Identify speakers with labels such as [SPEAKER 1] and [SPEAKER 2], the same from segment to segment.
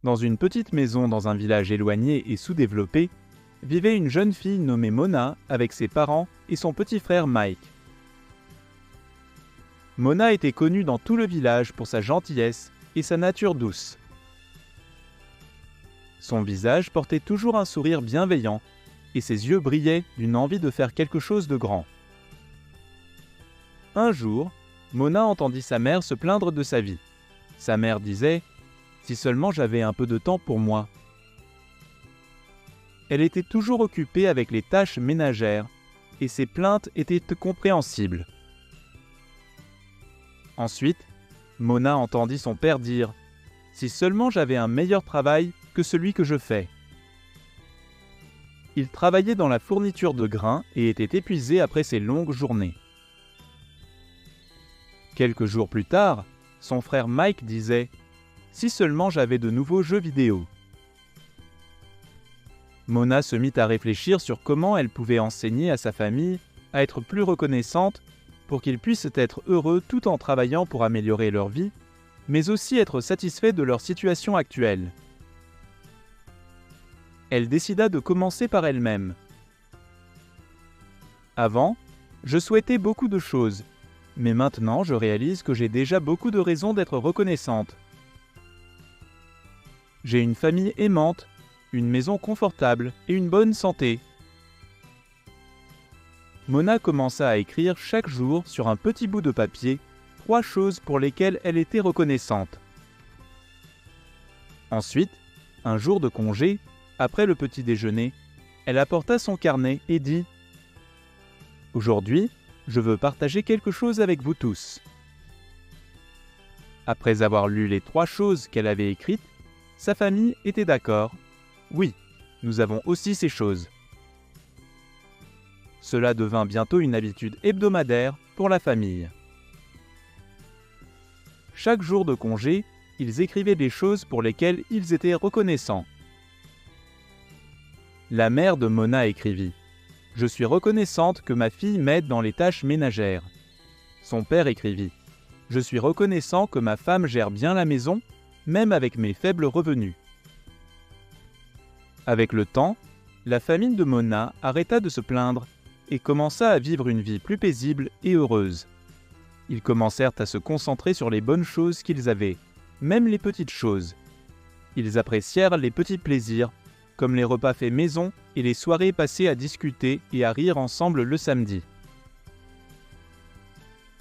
[SPEAKER 1] Dans une petite maison dans un village éloigné et sous-développé, vivait une jeune fille nommée Mona avec ses parents et son petit frère Mike. Mona était connue dans tout le village pour sa gentillesse et sa nature douce. Son visage portait toujours un sourire bienveillant et ses yeux brillaient d'une envie de faire quelque chose de grand. Un jour, Mona entendit sa mère se plaindre de sa vie. Sa mère disait « Si seulement j'avais un peu de temps pour moi ». Elle était toujours occupée avec les tâches ménagères et ses plaintes étaient compréhensibles. Ensuite, Mona entendit son père dire « Si seulement j'avais un meilleur travail que celui que je fais ». Il travaillait dans la fourniture de grains et était épuisé après ses longues journées. Quelques jours plus tard, son frère Mike disait « Si seulement j'avais de nouveaux jeux vidéo ». Mona se mit à réfléchir sur comment elle pouvait enseigner à sa famille à être plus reconnaissante pour qu'ils puissent être heureux tout en travaillant pour améliorer leur vie, mais aussi être satisfaits de leur situation actuelle. Elle décida de commencer par elle-même. Avant, je souhaitais beaucoup de choses, mais maintenant je réalise que j'ai déjà beaucoup de raisons d'être reconnaissante. J'ai une famille aimante, une maison confortable et une bonne santé. Mona commença à écrire chaque jour sur un petit bout de papier 3 choses pour lesquelles elle était reconnaissante. Ensuite, un jour de congé, après le petit déjeuner, elle apporta son carnet et dit « Aujourd'hui, je veux partager quelque chose avec vous tous. » Après avoir lu les 3 choses qu'elle avait écrites, sa famille était d'accord. Oui, nous avons aussi ces choses. Cela devint bientôt une habitude hebdomadaire pour la famille. Chaque jour de congé, ils écrivaient des choses pour lesquelles ils étaient reconnaissants. La mère de Mona écrivit « Je suis reconnaissante que ma fille m'aide dans les tâches ménagères. » Son père écrivit « Je suis reconnaissant que ma femme gère bien la maison, même avec mes faibles revenus. » Avec le temps, la famille de Mona arrêta de se plaindre et commença à vivre une vie plus paisible et heureuse. Ils commencèrent à se concentrer sur les bonnes choses qu'ils avaient, même les petites choses. Ils apprécièrent les petits plaisirs, comme les repas faits maison et les soirées passées à discuter et à rire ensemble le samedi.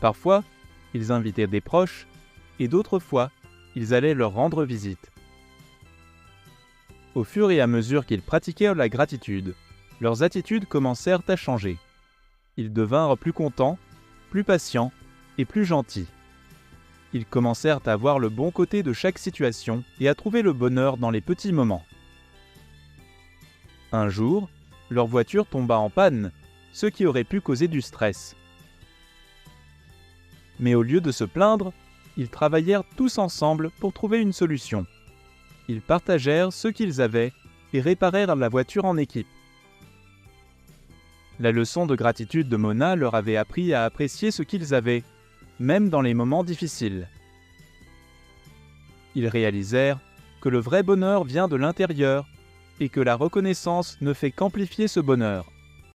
[SPEAKER 1] Parfois, ils invitaient des proches, et d'autres fois, ils allaient leur rendre visite. Au fur et à mesure qu'ils pratiquèrent la gratitude, leurs attitudes commencèrent à changer. Ils devinrent plus contents, plus patients et plus gentils. Ils commencèrent à voir le bon côté de chaque situation et à trouver le bonheur dans les petits moments. Un jour, leur voiture tomba en panne, ce qui aurait pu causer du stress. Mais au lieu de se plaindre, ils travaillèrent tous ensemble pour trouver une solution. Ils partagèrent ce qu'ils avaient et réparèrent la voiture en équipe. La leçon de gratitude de Mona leur avait appris à apprécier ce qu'ils avaient, même dans les moments difficiles. Ils réalisèrent que le vrai bonheur vient de l'intérieur et que la reconnaissance ne fait qu'amplifier ce bonheur.